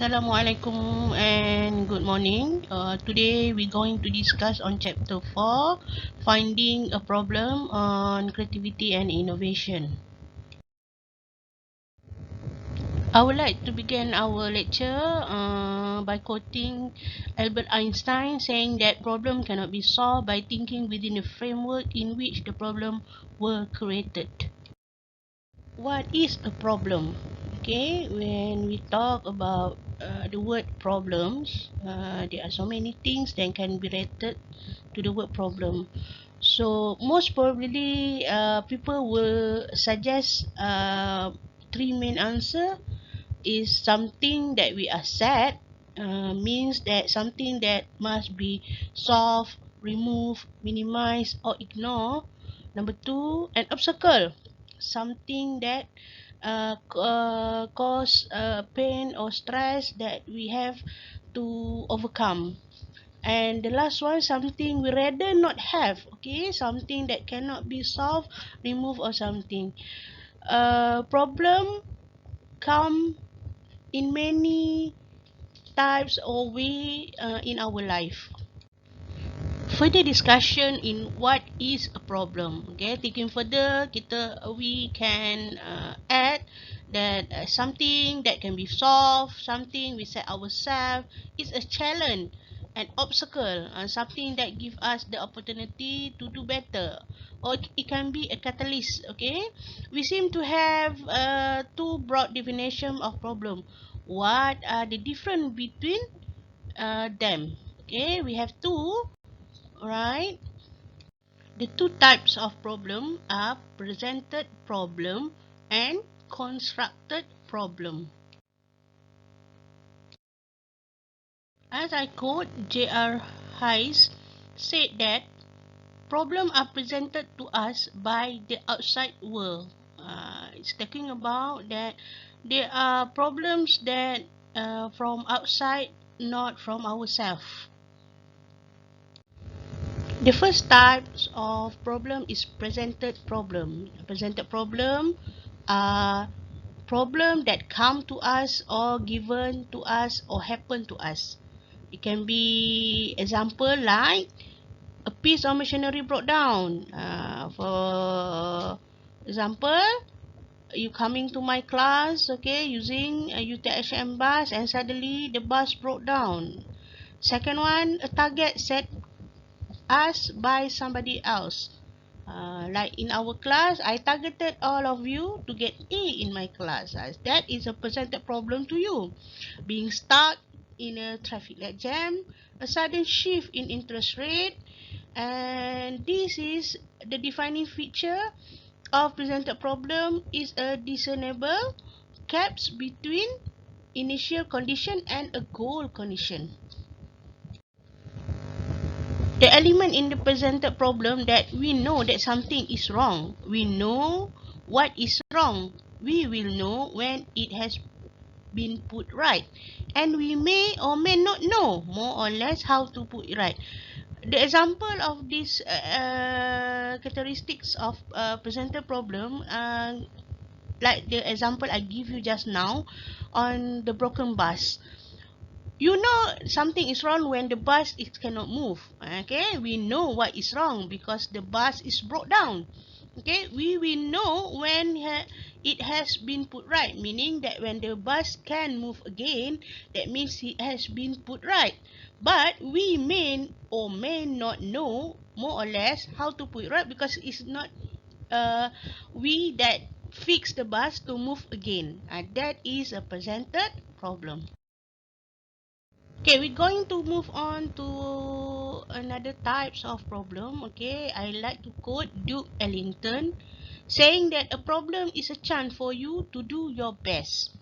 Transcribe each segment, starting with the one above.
Assalamualaikum and good morning. Today we're going to discuss on chapter 4, finding a problem on creativity and innovation. I would like to begin our lecture by quoting Albert Einstein saying that problem cannot be solved by thinking within a framework in which the problem were created. What is a problem? Okay, when we talk about the word problems, there are so many things that can be related to the word problem. So most probably people will suggest three main answer is something that we are sad, means that something that must be solved, removed, minimized or ignore. Number two, an obstacle, something that cause pain or stress that we have to overcome. And the last one, something we rather not have, okay, something that cannot be solved, removed or something. Problem come in many types or way in our life. Further discussion in what is a problem. Okay, taking further, we can add that something that can be solved, something we set ourselves is a challenge, an obstacle, something that give us the opportunity to do better, or it can be a catalyst. Okay, we seem to have two broad definition of problem. What are the difference between them? Okay, we have two. Right. The two types of problem are presented problem and constructed problem. As I quote, J.R. Hayes said that problems are presented to us by the outside world. It's talking about that there are problems that from outside, not from ourselves. The first types of problem is presented problem. Presented problem are problem that come to us or given to us or happen to us. It can be example like a piece of machinery broke down. For example, you coming to my class, okay, using a UTHM bus and suddenly the bus broke down. Second one, a target set us by somebody else. Like in our class, I targeted all of you to get A in my class. That is a presented problem to you. Being stuck in a traffic light jam, a sudden shift in interest rate, and this is the defining feature of presented problem is a discernible gaps between initial condition and a goal condition. The element in the presented problem that we know that something is wrong. We know what is wrong. We will know when it has been put right. And we may or may not know more or less how to put it right. The example of these characteristics of presented problem, like the example I give you just now on the broken bus. You know something is wrong when the bus cannot move. Okay, we know what is wrong because the bus is broke down. Okay, we will know when it has been put right, meaning that when the bus can move again, that means it has been put right. But we may or may not know more or less how to put it right because it's not we that fix the bus to move again. That is a presented problem. Okay, we're going to move on to another types of problem. Okay, I like to quote Duke Ellington saying that a problem is a chance for you to do your best.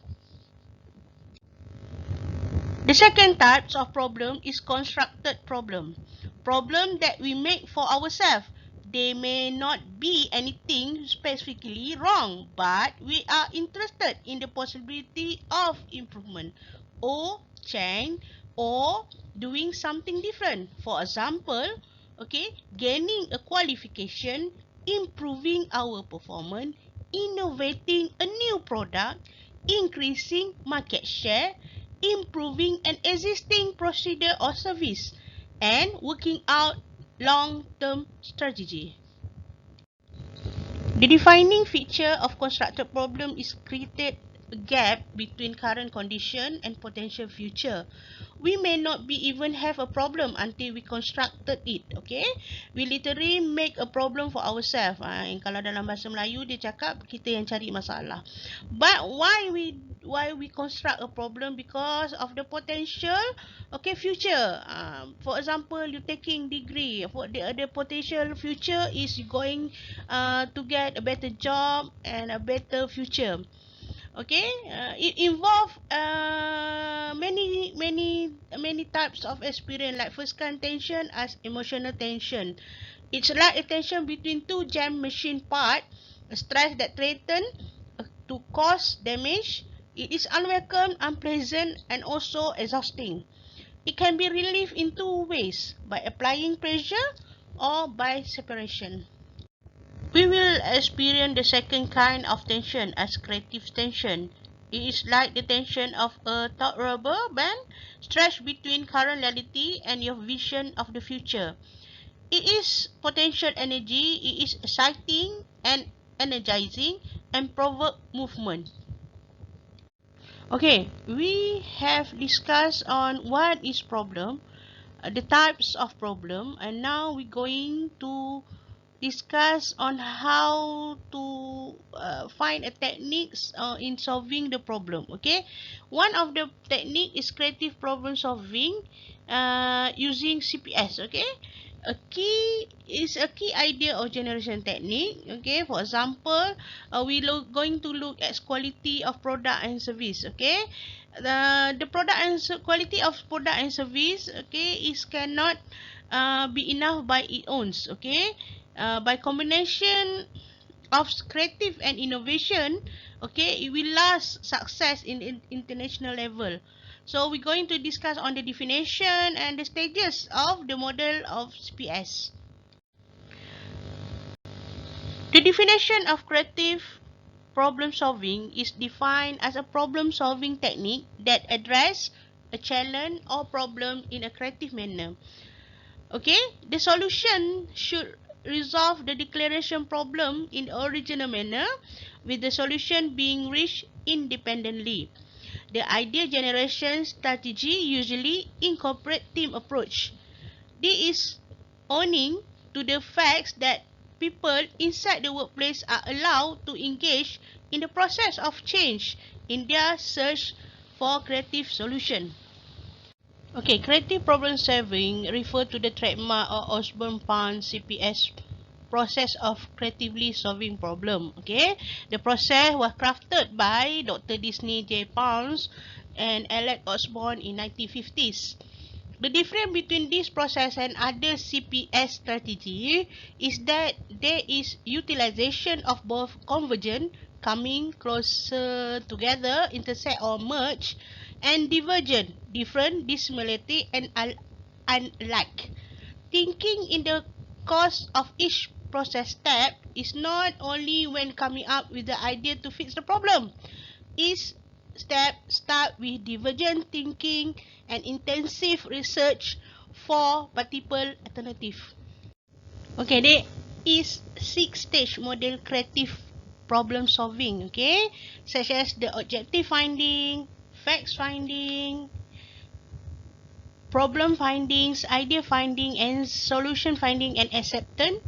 The second types of problem is constructed problem. Problem that we make for ourselves. They may not be anything specifically wrong, but we are interested in the possibility of improvement or change or doing something different. For example, okay, gaining a qualification, improving our performance, innovating a new product, increasing market share, improving an existing procedure or service, and working out long-term strategy. The defining feature of constructed problem is created a gap between current condition and potential future. We may not be even have a problem until we constructed it. Okay, we literally make a problem for ourselves. Kalau dalam bahasa Melayu dia cakap kita yang cari masalah. But why we construct a problem? Because of the potential future. For example, you taking degree, for the potential future is going to get a better job and a better future. Okay, it involve many types of experience, like first kind tension as emotional tension. It's like a tension between two jam machine part, a stress that threaten to cause damage. It is unwelcome, unpleasant, and also exhausting. It can be relieved in two ways: by applying pressure or by separation. We will experience the second kind of tension as creative tension. It is like the tension of a taut rubber band stretched between current reality and your vision of the future. It is potential energy, it is exciting and energizing and provoke movement. Okay, we have discussed on what is problem, the types of problem, and now we're going to discuss on how to find a techniques in solving the problem. Okay, one of the technique is creative problem solving using CPS. Okay, a key idea of generation technique. Okay, for example, going to look at quality of product and service. Okay, the product and quality of product and service, okay, is cannot be enough by its own. Okay, by combination of creative and innovation, okay, it will last success in international level. So we're going to discuss on the definition and the stages of the model of CPS. The definition of creative problem solving is defined as a problem solving technique that address a challenge or problem in a creative manner. Okay, the solution should resolve the declaration problem in the original manner, with the solution being reached independently. The idea generation strategy usually incorporate team approach. This is owning to the facts that people inside the workplace are allowed to engage in the process of change in their search for creative solution. Okay, creative problem solving refer to the trademark or Osborne-Pound CPS process of creatively solving problem. Okay, the process was crafted by Dr. Disney J. Pounds and Alec Osborne in 1950s. The difference between this process and other CPS strategy is that there is utilization of both convergent, coming closer together, intersect or merge, and divergent, different, dissimilarity, and unlike. Thinking in the course of each process step is not only when coming up with the idea to fix the problem. Each step start with divergent thinking and intensive research for multiple alternative. Okay, there is 6-stage model creative problem solving, okay, such as the objective finding, facts finding, problem findings, idea finding, and solution finding and acceptance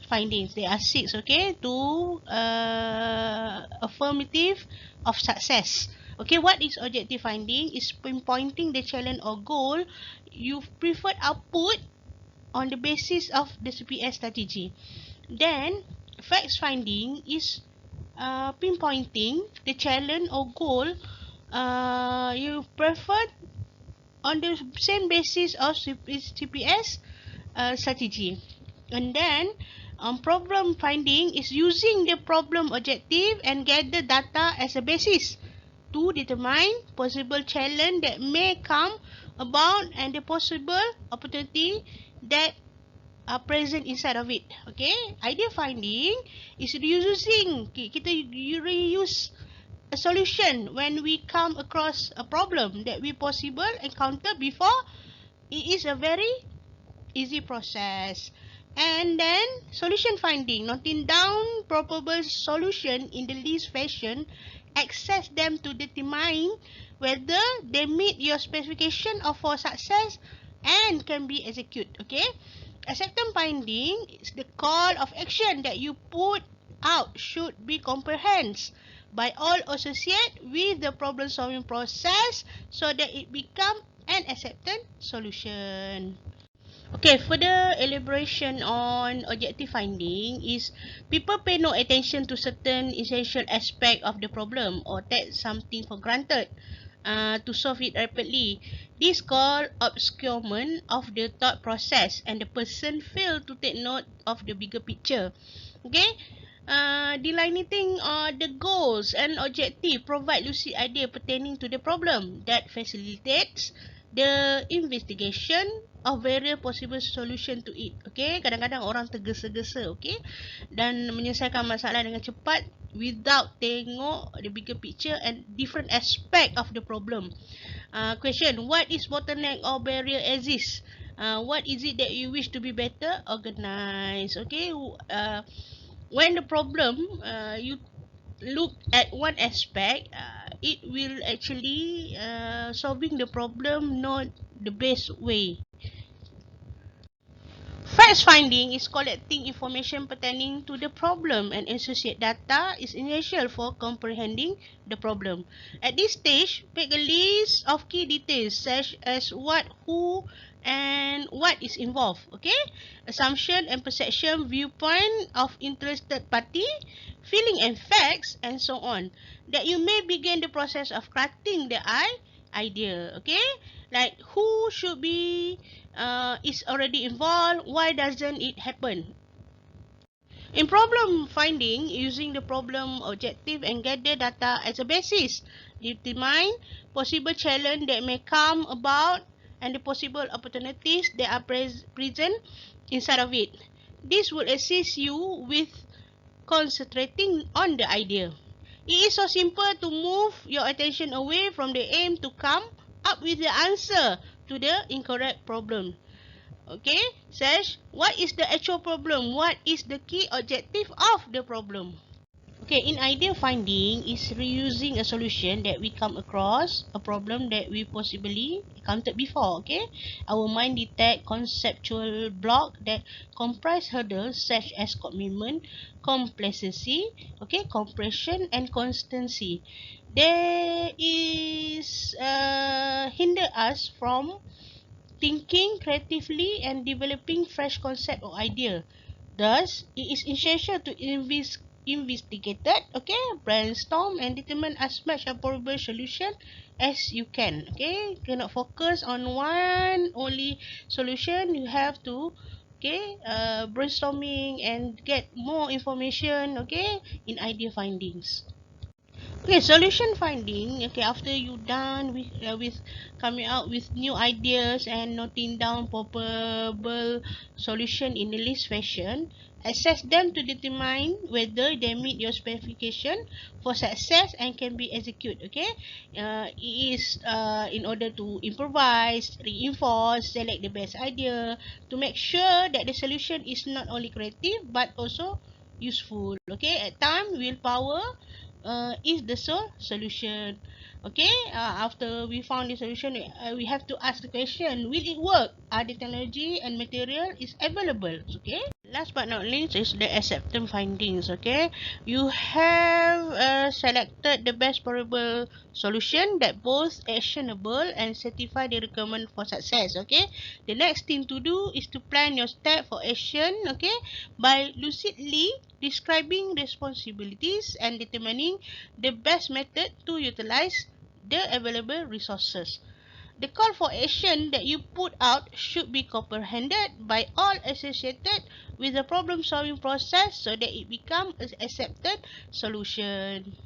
findings. There are 6, okay, to affirmative of success. Okay, what is objective finding? Is pinpointing the challenge or goal you preferred output on the basis of the CPS strategy. Then, facts finding is pinpointing the challenge or goal you preferred on the same basis of CPS strategy. And then problem finding is using the problem objective and gather data as a basis to determine possible challenge that may come about and the possible opportunity that are present inside of it. Okay, idea finding is using, kita reuse a solution when we come across a problem that we possible encounter before. It is a very easy process. And then solution finding, noting down probable solution in the list fashion, access them to determine whether they meet your specification of for success and can be executed. Okay, acceptance finding is the call of action that you put out should be comprehended by all associated with the problem solving process so that it become an accepted solution. Okay, further elaboration on objective finding is people pay no attention to certain essential aspect of the problem or take something for granted to solve it rapidly. This called obscurement of the thought process and the person fail to take note of the bigger picture. Okay, delineating the goals and objective provide lucid idea pertaining to the problem that facilitates the investigation of various possible solution to it. Okay, kadang-kadang orang tergesa-gesa, okay, dan menyelesaikan masalah dengan cepat without tengok the bigger picture and different aspect of the problem. Question: what is bottleneck or barrier exists? What is it that you wish to be better organized? Okay, when the problem you look at one aspect, it will actually solving the problem not the best way. Facts finding is collecting information pertaining to the problem and associate data is essential for comprehending the problem. At this stage, make a list of key details such as what, who, and what is involved. Okay, assumption and perception, viewpoint of interested party, feeling and facts, and so on. That you may begin the process of crafting the idea. Okay, like who should be is already involved, why doesn't it happen? In problem finding, using the problem objective and gather data as a basis, determine possible challenge that may come about and the possible opportunities that are present inside of it. This will assist you with concentrating on the idea. It is so simple to move your attention away from the aim to come up with the answer to the incorrect problem. Okay, says what is the actual problem? What is the key objective of the problem? Okay, in idea finding is reusing a solution that we come across a problem that we possibly encountered before. Okay, our mind detect conceptual block that comprise hurdles such as commitment, complacency, okay, compression, and constancy. There is hinder us from thinking creatively and developing fresh concept or idea. Thus, it is essential to investigate, okay, brainstorm and determine as much a probable solution as you can. Okay, cannot focus on one only solution. You have to, okay, brainstorming and get more information, okay, in idea findings. Okay, solution finding. Okay, after you done with coming out with new ideas and noting down probable solution in the list fashion, assess them to determine whether they meet your specification for success and can be executed. Okay, it is in order to improvise, reinforce, select the best idea to make sure that the solution is not only creative but also useful. Okay, at time willpower is the solution. Okay, after we found the solution, we have to ask the question, will it work? Are the technology and material is available? Okay, last but not least is the acceptance findings. Okay, you have selected the best probable solution that both actionable and satisfy the requirement for success. Okay, the next thing to do is to plan your step for action. Okay, by lucidly describing responsibilities and determining the best method to utilize the available resources. The call for action that you put out should be comprehended by all associated with the problem solving process so that it becomes an accepted solution.